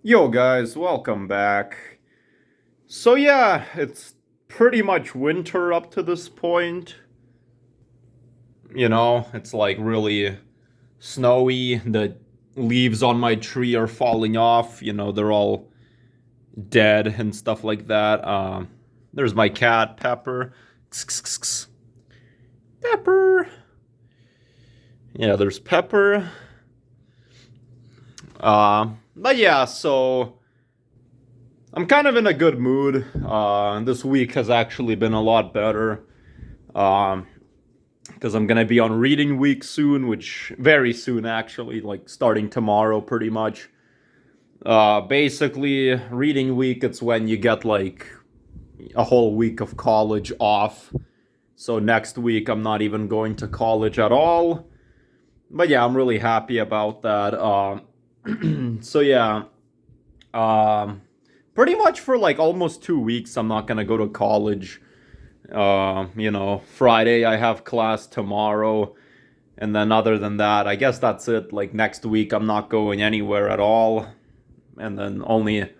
Yo guys, welcome back. So yeah, it's pretty much winter up to this point. It's like really snowy. The leaves on my tree are falling off. They're all dead and stuff like that. There's my cat, Pepper. Pepper. Yeah, there's Pepper. But yeah, so I'm kind of in a good mood. This week has actually been a lot better. Um, because I'm gonna be on reading week soon, which very soon actually, like starting tomorrow, pretty much. Basically, reading week it's when you get like a whole week of college off. So next week I'm not even going to college at all. But yeah, I'm really happy about that. So yeah, um, pretty much for like almost 2 weeks I'm not gonna go to college. Friday I have class tomorrow. And then other than that, I guess that's it. Like next week, I'm not going anywhere at all. And then only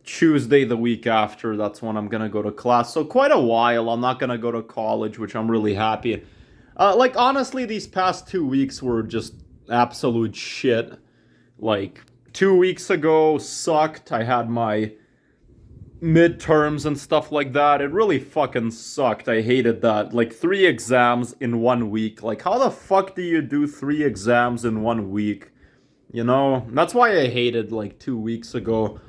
Tuesday the week after, that's when I'm gonna go to class. So quite a while. I'm not gonna go to college, which I'm really happy. Like honestly, these past 2 weeks were just absolute shit. Like 2 weeks ago sucked. I had my midterms and stuff like that. It really fucking sucked. I hated that. Like 3 exams in 1 week. Like how the fuck do you do 3 exams in 1 week? That's why I hated like 2 weeks ago.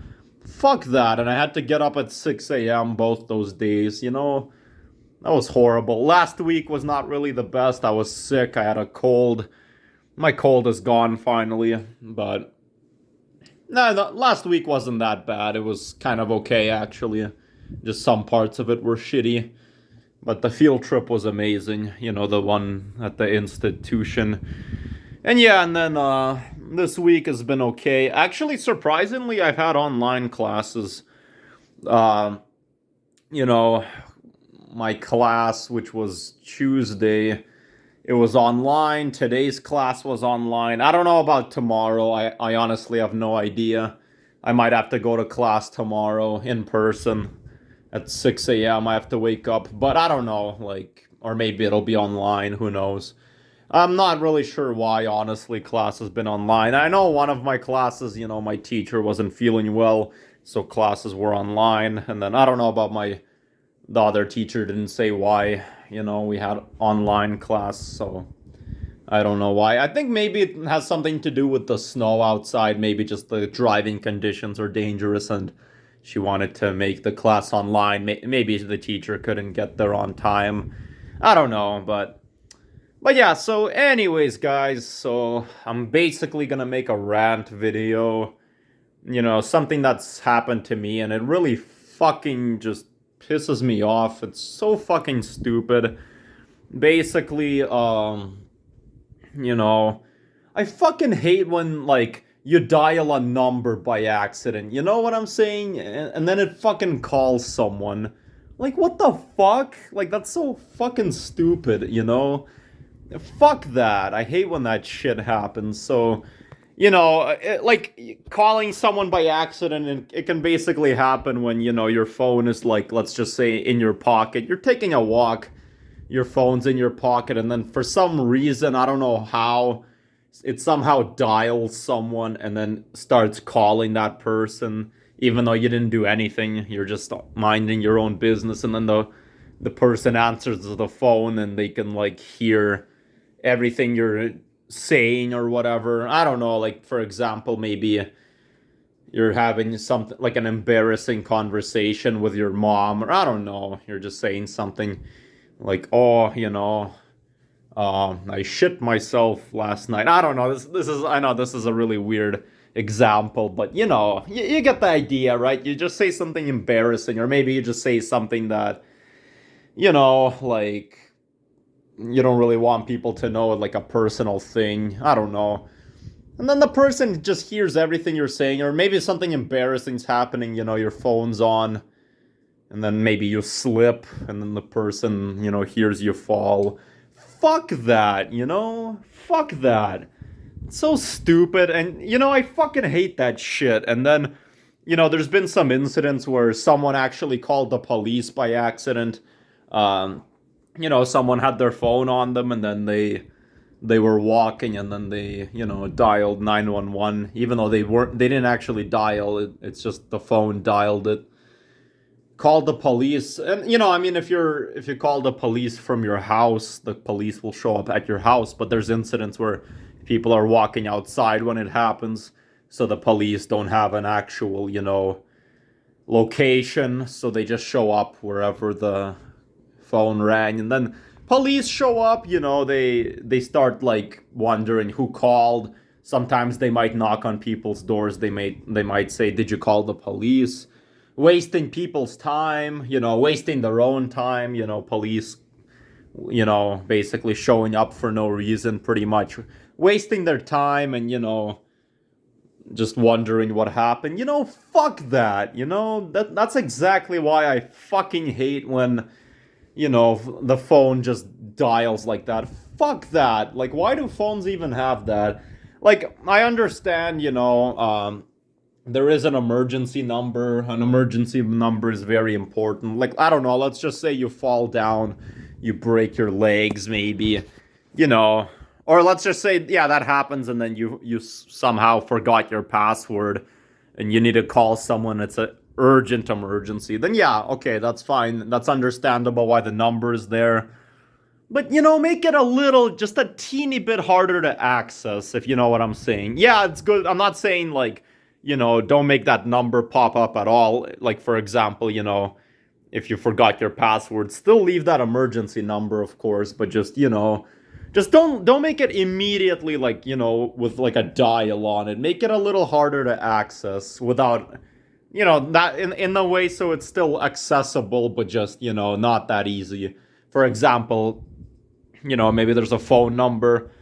Fuck that. And I had to get up at 6 a.m. both those days. That was horrible. Last week was not really the best. I was sick. I had a cold. My cold is gone finally. But no, last week wasn't that bad. It was kind of okay, actually. Just some parts of it were shitty. But the field trip was amazing. The one at the institution. And yeah, and then this week has been okay. Actually, surprisingly, I've had online classes. Uh, you know, my class, which was Tuesday, it was online. Today's class was online. I don't know about tomorrow. I honestly have no idea. I might have to go to class tomorrow in person at 6 a.m. I have to wake up, but I don't know. Like, or maybe it'll be online. Who knows? I'm not really sure why, honestly, class has been online. I know one of my classes, my teacher wasn't feeling well, so classes were online. And then I don't know about the other teacher didn't say why, we had online class, so I don't know why. I think maybe it has something to do with the snow outside. Maybe just the driving conditions are dangerous and she wanted to make the class online. Maybe the teacher couldn't get there on time. I don't know, but yeah, so anyways, guys, so I'm basically gonna make a rant video. Something that's happened to me and it really fucking just pisses me off. It's so fucking stupid. Basically, you know, I fucking hate when like you dial a number by accident. You know what I'm saying? And then it fucking calls someone. Like what the fuck? Like that's so fucking stupid. Fuck that. I hate when that shit happens. So, like calling someone by accident, and it can basically happen when, your phone is like, let's just say in your pocket. You're taking a walk, your phone's in your pocket, and then for some reason, I don't know how, it somehow dials someone and then starts calling that person, even though you didn't do anything. You're just minding your own business, and then the person answers the phone and they can like hear everything you're saying or whatever. I don't know, like for example, maybe you're having something like an embarrassing conversation with your mom, or I don't know, you're just saying something like, oh, I shit myself last night. I don't know. This is, I know this is a really weird example, but you get the idea, right? You just say something embarrassing, or maybe you just say something that, like you don't really want people to know, like a personal thing. I don't know. And then the person just hears everything you're saying, or maybe something embarrassing's happening, your phone's on, and then maybe you slip, and then the person, hears you fall. Fuck that, Fuck that. so stupid. And, I fucking hate that shit. And then, there's been some incidents where someone actually called the police by accident. Um, Someone had their phone on them and then they were walking and then they, dialed 911, even though they didn't actually dial it. It's just the phone dialed it. Called the police. And, I mean, if you call the police from your house, the police will show up at your house. But there's incidents where people are walking outside when it happens, so the police don't have an actual, location, so they just show up wherever the phone rang. And then police show up, they start like wondering who called. Sometimes they might knock on people's doors. They might say, did you call the police? Wasting people's time, wasting their own time, police, basically showing up for no reason, pretty much wasting their time. And, just wondering what happened. Fuck that. That's exactly why I fucking hate when, the phone just dials like that. Fuck that. Like, why do phones even have that? Like, I understand, there is an emergency number. An emergency number is very important. Like, I don't know, let's just say you fall down, you break your legs, maybe, or let's just say, yeah, that happens, and then you somehow forgot your password, and you need to call someone. It's an urgent emergency. Then yeah, okay, that's fine. That's understandable why the number is there. But, make it just a teeny bit harder to access, if you know what I'm saying. Yeah, it's good. I'm not saying, like, don't make that number pop up at all. Like, for example, if you forgot your password, still leave that emergency number, of course, but just don't make it immediately, like, with like a dial on it. Make it a little harder to access without, that in the way so it's still accessible, but just, not that easy. For example, maybe there's a phone number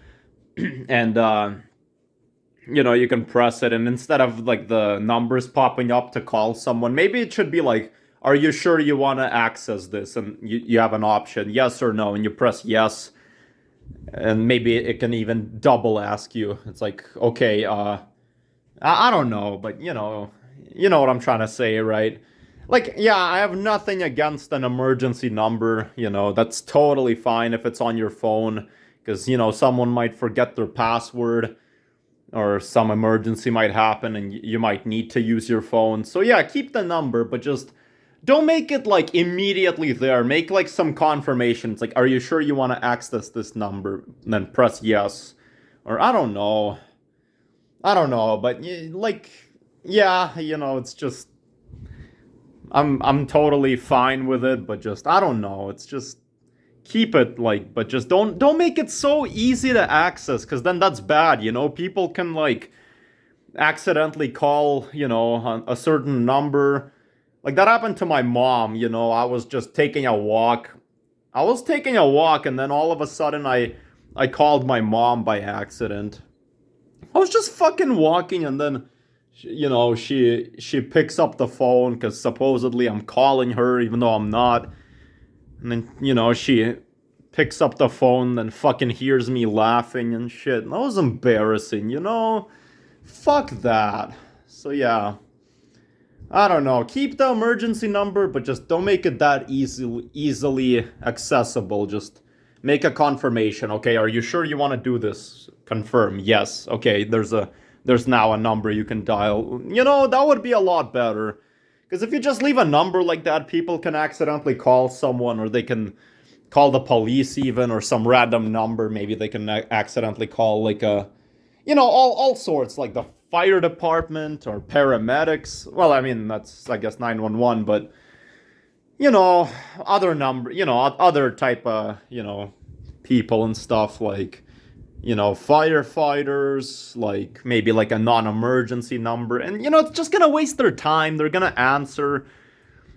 and, you can press it, and instead of like the numbers popping up to call someone, maybe it should be like, are you sure you want to access this? And you have an option, yes or no, and you press yes. And maybe it can even double ask you. It's like, okay, I don't know, but you know what I'm trying to say, right? Like, yeah, I have nothing against an emergency number, that's totally fine if it's on your phone, because, someone might forget their password, or some emergency might happen and you might need to use your phone. So yeah, keep the number, but just don't make it like immediately there. Make like some confirmation. It's like, are you sure you want to access this number? And then press yes. Or I don't know, but like, yeah, it's just, I'm totally fine with it, but just, I don't know, it's just, keep it like, but just don't make it so easy to access, because then that's bad. People can like accidentally call, a certain number. Like, that happened to my mom. I was just taking a walk. And then all of a sudden I called my mom by accident. I was just fucking walking, and then she picks up the phone because supposedly I'm calling her even though I'm not. And then, she picks up the phone and fucking hears me laughing and shit. And that was embarrassing, Fuck that. So yeah. I don't know. Keep the emergency number, but just don't make it that easily accessible. Just make a confirmation. Okay, are you sure you want to do this? Confirm. Yes. Okay, there's now a number you can dial. That would be a lot better. Because if you just leave a number like that, people can accidentally call someone, or they can call the police even, or some random number. Maybe they can accidentally call like a, all sorts, like the fire department or paramedics. Well, I mean, that's, I guess, 911, but, other number, other type of, people and stuff, like, firefighters, like maybe like a non-emergency number. And, it's just gonna waste their time. They're gonna answer.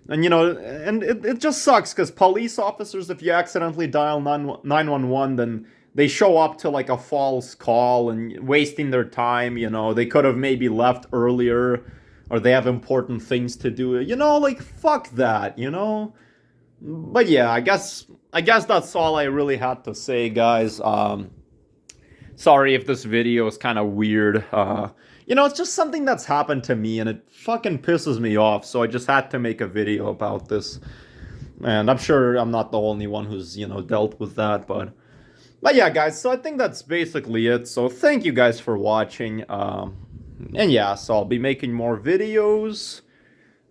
And, and it just sucks because police officers, if you accidentally dial 911, then they show up to like a false call and wasting their time. They could have maybe left earlier, or they have important things to do. Like, fuck that, But yeah, I guess that's all I really had to say, guys. Sorry if this video is kind of weird. You know, it's just something that's happened to me and it fucking pisses me off. So I just had to make a video about this. And I'm sure I'm not the only one who's, you know, dealt with that. But yeah, guys, so I think that's basically it. So thank you guys for watching. And yeah, so I'll be making more videos.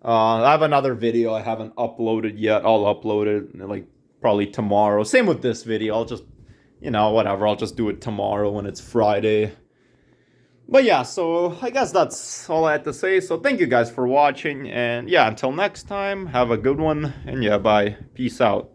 I have another video I haven't uploaded yet. I'll upload it like probably tomorrow. Same with this video. I'll just, you know, whatever. I'll just do it tomorrow when it's Friday. But yeah, so I guess that's all I had to say. So thank you guys for watching. And yeah, until next time, have a good one. And yeah, bye. Peace out.